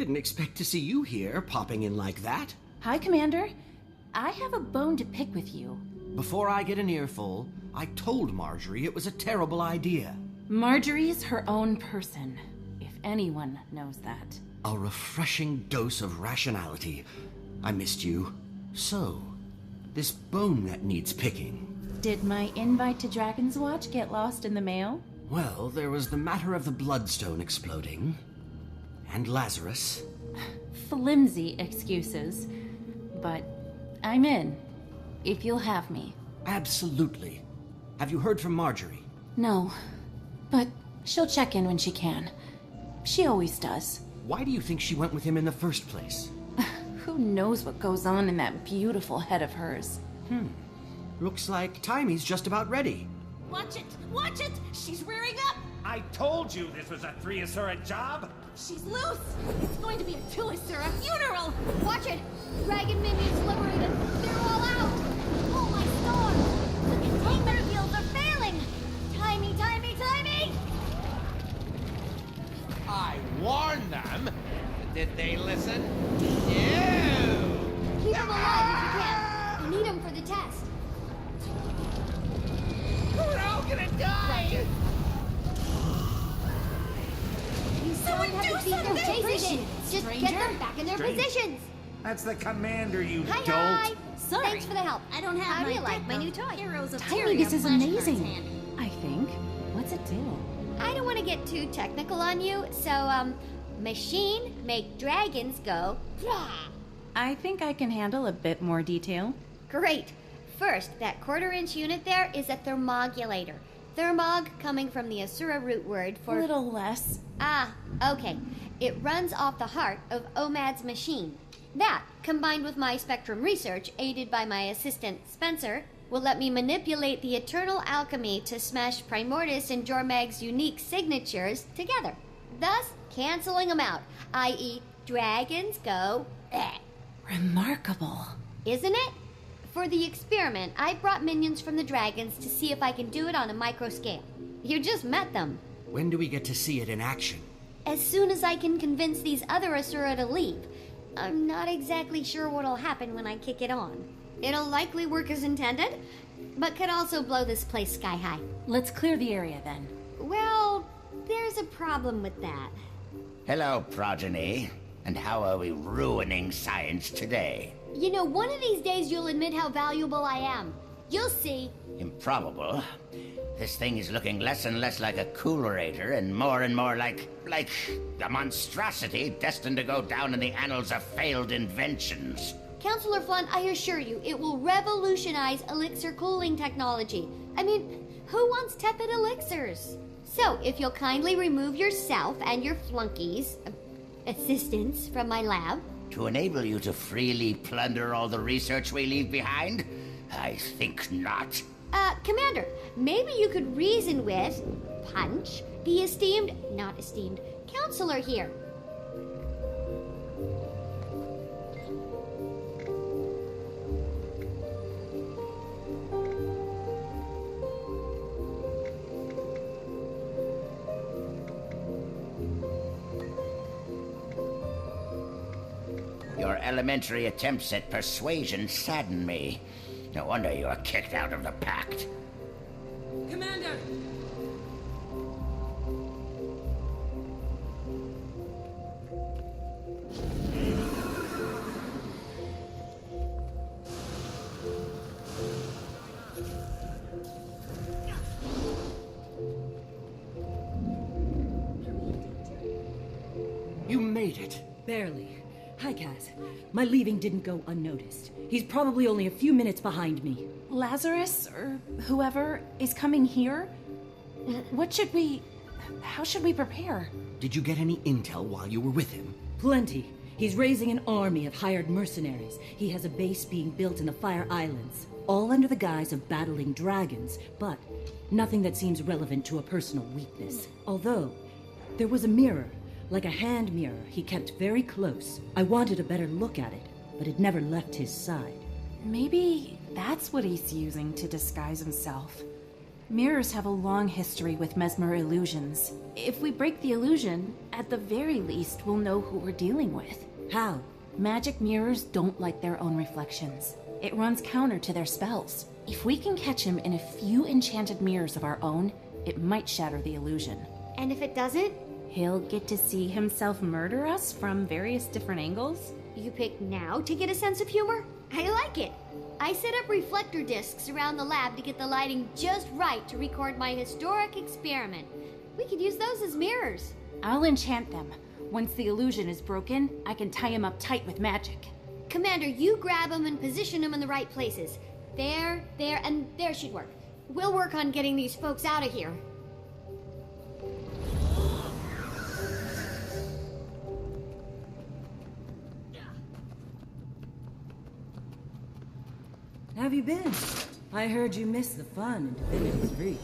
Didn't expect to see you here, popping in like that. Hi, Commander. I have a bone to pick with you. Before I get an earful, I told Marjorie it was a terrible idea. Marjorie's her own person, if anyone knows that. A refreshing dose of rationality. I missed you. So, this bone that needs picking. Did my invite to Dragon's Watch get lost in the mail? Well, there was the matter of the Bloodstone exploding. And Lazarus. Flimsy excuses. But I'm in, if you'll have me. Absolutely. Have you heard from Marjorie? No, but she'll check in when she can. She always does. Why do you think she went with him in the first place? Who knows what goes on in that beautiful head of hers? Looks like Timey's just about ready. Watch it! Watch it! She's rearing up! I told you this was a 3 Asura job! She's loose! It's going to be a 2 Asura funeral! Watch it! Dragon minions liberated! They're all out! Oh my stars! The containment fields are failing! Timey, timey, timey! I warned them! Did they listen? No! Keep them alive if you can! We need them for the test. We're all gonna die! You still have to beat their chases in! Just get them back in their positions! That's the commander, you Hi, dolt! hi! Sorry. Thanks for the help. I don't have How my do you like deck my of new toy? Heroes of Timey, Tyria this is flashcards amazing. handy. I think. What's it do? I don't want to get too technical on you, so, machine make dragons go, "Rah!" I think I can handle a bit more detail. Great. First, that quarter-inch unit there is a thermogulator. Thermog coming from the Asura root word A for... little less. Ah, okay. It runs off the heart of Omad's machine. That, combined with my spectrum research, aided by my assistant Spencer, will let me manipulate the eternal alchemy to smash Primordus and Jormag's unique signatures together, thus canceling them out, i.e. dragons go eh. Remarkable. Isn't it? For the experiment, I brought minions from the dragons to see if I can do it on a micro scale. You just met them. When do we get to see it in action? As soon as I can convince these other Asura to leave. I'm not exactly sure what'll happen when I kick it on. It'll likely work as intended, but could also blow this place sky high. Let's clear the area then. Well, there's a problem with that. Hello, progeny. And how are we ruining science today? You know, one of these days you'll admit how valuable I am. You'll see. Improbable. This thing is looking less and less like a coolerator and more like a monstrosity destined to go down in the annals of failed inventions. Counselor Flunn, I assure you, it will revolutionize elixir cooling technology. I mean, who wants tepid elixirs? So, if you'll kindly remove yourself and your flunkies, assistants from my lab. To enable you to freely plunder all the research we leave behind? I think not. Commander, maybe you could reason with Punch, the not esteemed, counselor here. Your elementary attempts at persuasion sadden me. No wonder you were kicked out of the pact. Commander! You made it. Barely. Hi, Kaz. My leaving didn't go unnoticed. He's probably only a few minutes behind me. Lazarus, or whoever, is coming here? How should we prepare? Did you get any intel while you were with him? Plenty. He's raising an army of hired mercenaries. He has a base being built in the Fire Islands, all under the guise of battling dragons, but nothing that seems relevant to a personal weakness. Although, there was a mirror, like a hand mirror he kept very close. I wanted a better look at it, but it never left his side. Maybe that's what he's using to disguise himself. Mirrors have a long history with mesmer illusions. If we break the illusion, at the very least, we'll know who we're dealing with. How? Magic mirrors don't like their own reflections. It runs counter to their spells. If we can catch him in a few enchanted mirrors of our own, it might shatter the illusion. And if it doesn't, He'll get to see himself murder us from various different angles? you pick now to get a sense of humor? I like it. I set up reflector discs around the lab to get the lighting just right to record my historic experiment. We could use those as mirrors. I'll enchant them. Once the illusion is broken, I can tie him up tight with magic. Commander, you grab them and position them in the right places. There, and there should work. We'll work on getting these folks out of here. Have you been? I heard you missed the fun in Divinity's Reach.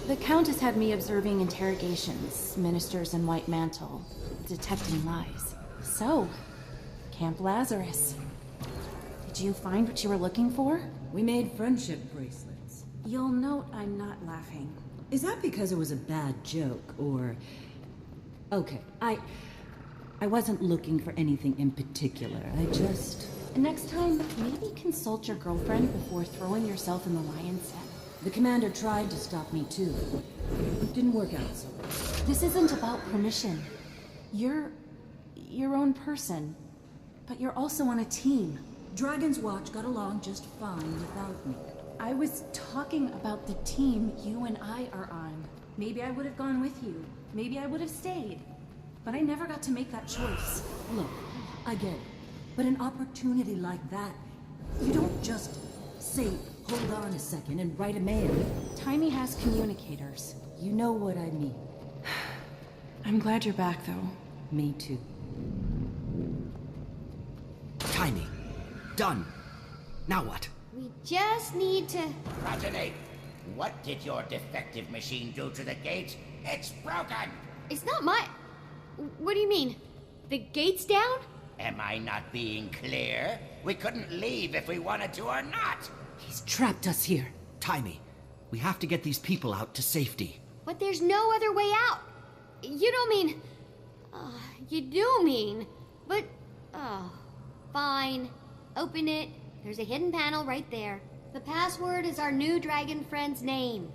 The Countess had me observing interrogations, ministers in white mantle, detecting lies. So, Camp Lazarus. Did you find what you were looking for? We made friendship bracelets. You'll note I'm not laughing. Is that because it was a bad joke, or... Okay, I wasn't looking for anything in particular. I just... Next time, maybe consult your girlfriend before throwing yourself in the lion's den. The commander tried to stop me too. It didn't work out so well. This isn't about permission. You're your own person, but you're also on a team. Dragon's Watch got along just fine without me. I was talking about the team you and I are on. Maybe I would have gone with you. Maybe I would have stayed. But I never got to make that choice. Look, I get it. But an opportunity like that, you don't just say, hold on a second and write a mail. Timey has communicators. You know what I mean. I'm glad you're back, though. Me too. Timey. Done. Now what? We just need to... Progeny, what did your defective machine do to the gate? It's broken! It's not my... What do you mean? The gate's down? Am I not being clear? We couldn't leave if we wanted to or not. He's trapped us here. Timey, we have to get these people out to safety. But there's no other way out. You don't mean... you do mean... But... Oh... Fine. Open it. There's a hidden panel right there. The password is our new dragon friend's name.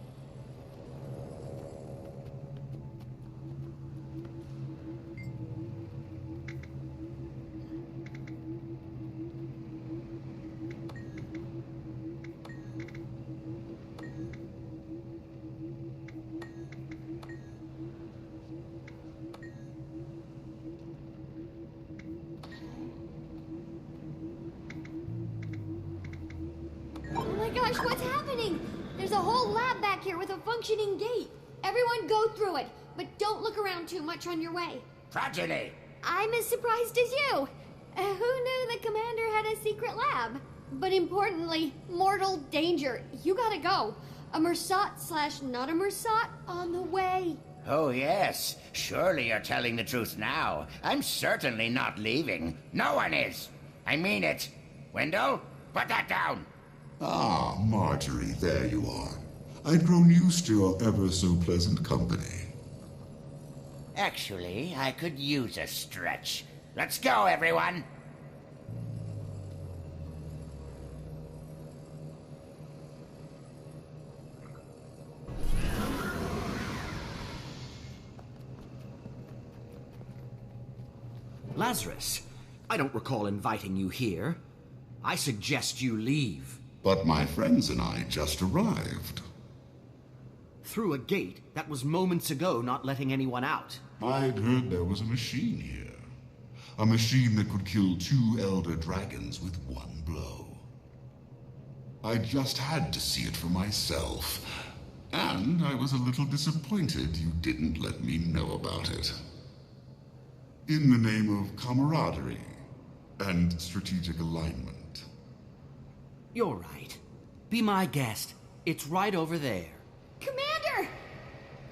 Gosh, what's happening? There's a whole lab back here with a functioning gate. Everyone go through it, but don't look around too much on your way. Progeny! I'm as surprised as you. Who knew the commander had a secret lab? But importantly, mortal danger. You gotta go. A Mersat / not a Mersat on the way. Oh, yes. Surely you're telling the truth now. I'm certainly not leaving. No one is. I mean it. Wendell, put that down. Ah, Marjorie, there you are. I'd grown used to your ever-so-pleasant company. Actually, I could use a stretch. Let's go, everyone. Lazarus, I don't recall inviting you here. I suggest you leave. But my friends and I just arrived. Through a gate that was moments ago not letting anyone out. I'd heard there was a machine here. A machine that could kill 2 elder dragons with one blow. I just had to see it for myself. And I was a little disappointed you didn't let me know about it. In the name of camaraderie and strategic alignment. You're right. Be my guest. It's right over there. Commander!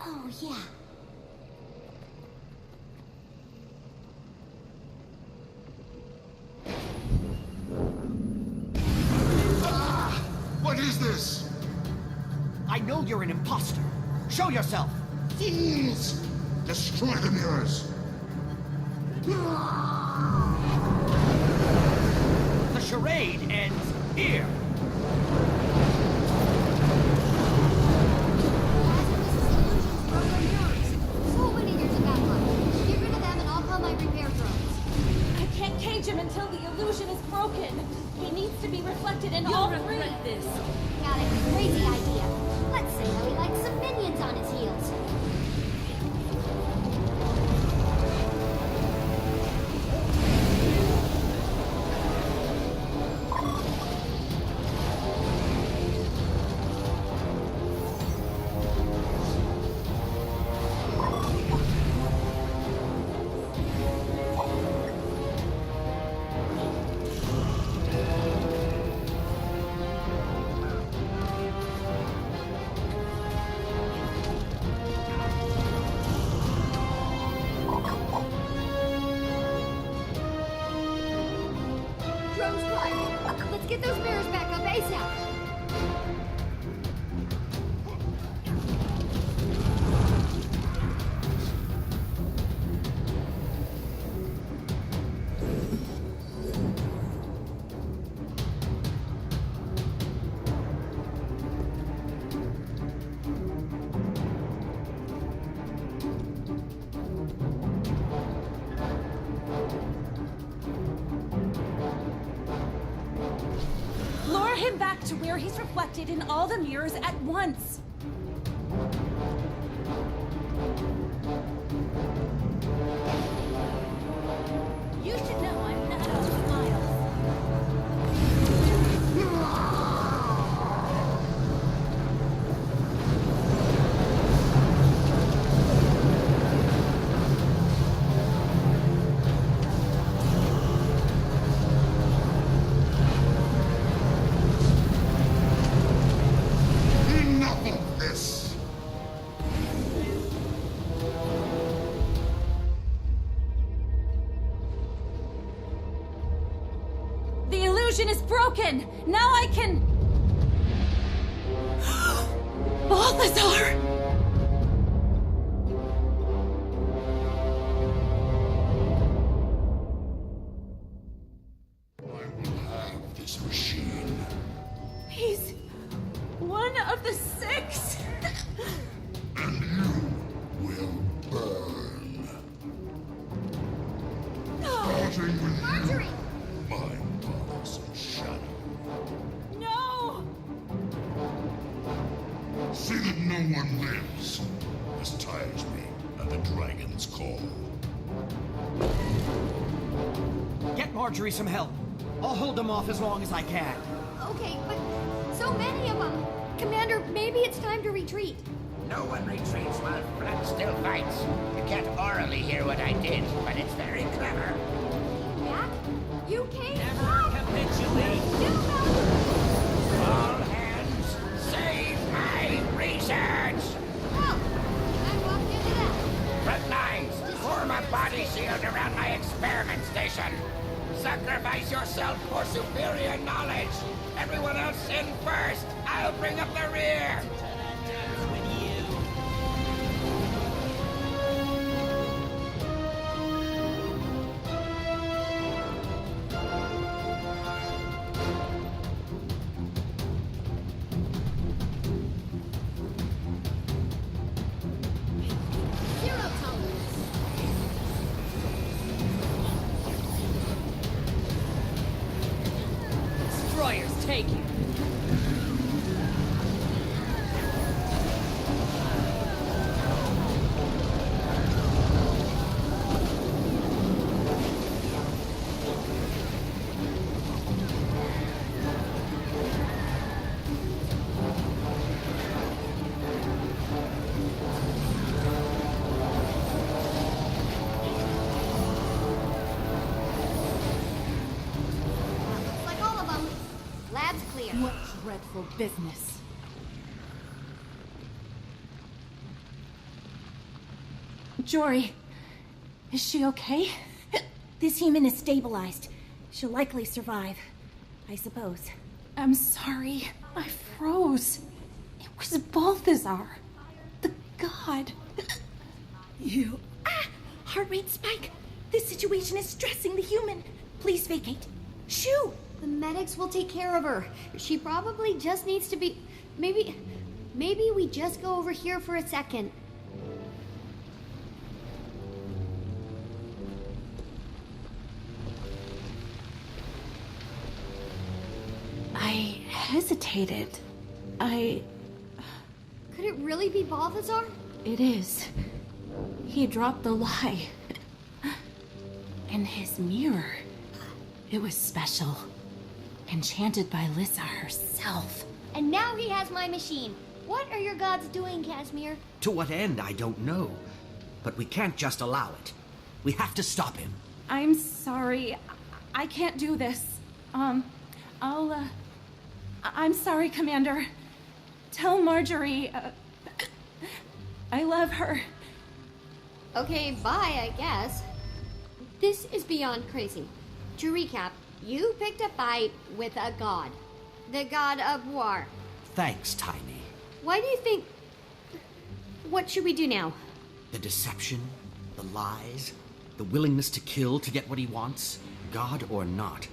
Oh, yeah. What is this? I know you're an imposter. Show yourself! Fools! Destroy the mirrors! The charade ends here! So many years of backlog. Get rid of them and I'll call my repair drones. I can't cage him until the illusion is broken. He needs to be reflected in You'll all regret three. this. Got a crazy idea. Let's see how he likes some minions on his heels. Drones flying. Let's get those mirrors back up ASAP. Lure him back to where he's reflected in all the mirrors at once. You should know I'm not all smiles. Enough of this! The illusion is broken! Now I can... Balthazar! I will have this machine. He's one of the six! And you will burn. Starting with Marjorie! you, my bothersome shadow. No! See that no one lives. This tires me, and the dragons call. Get Marjorie some help. I'll hold them off as long as I can. Okay, but so many of them. Commander, maybe it's time to retreat. No one retreats while Flat still fights. You can't orally hear what I did, but it's very clever. Back? You came Never up. capitulate. All hands, save my research! Oh, I walked into that. Front lines, form a body shield around my experiment station. Sacrifice yourself for superior knowledge. Everyone else in first. I'll bring up the rear. Zero tolerance. Destroyers take you. Looks like all of them. Lab's clear. What dreadful business. Jory, is she okay? This human is stabilized. She'll likely survive, I suppose. I'm sorry. I froze. It was Balthazar, the god. You... Heart rate spike. This situation is stressing the human. Please vacate. Shoo! The medics will take care of her. She probably just needs to be... Maybe we just go over here for a second. I hesitated. Could it really be Balthazar? It is. He dropped the lie. In his mirror. It was special. Enchanted by Lissa herself. And now he has my machine. What are your gods doing, Casimir? To what end, I don't know. But we can't just allow it. We have to stop him. I'm sorry. I can't do this. I'm sorry, Commander. Tell Marjorie, I love her. Okay, bye, I guess. This is beyond crazy. To recap, you picked a fight with a god. The god of war. Thanks, Tiny. Why do you think... What should we do now? The deception, the lies, the willingness to kill to get what he wants, God or not.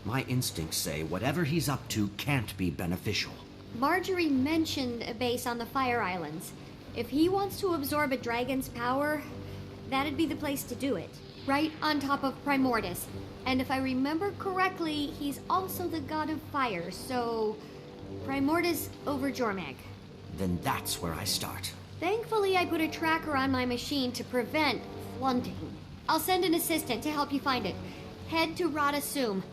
My instincts say whatever he's up to can't be beneficial. Marjorie mentioned a base on the Fire Islands. If he wants to absorb a dragon's power, that'd be the place to do it. Right on top of Primordus. And if I remember correctly, he's also the god of fire, so... Primordus over Jormag. Then that's where I start. Thankfully, I put a tracker on my machine to prevent flunting. I'll send an assistant to help you find it. Head to Rada Sum.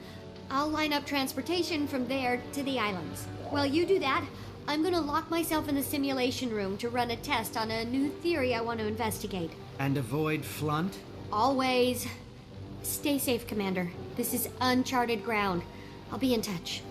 I'll line up transportation from there to the islands. While you do that, I'm gonna lock myself in the simulation room to run a test on a new theory I want to investigate. And avoid Flunt? Always. Stay safe, Commander. This is uncharted ground. I'll be in touch.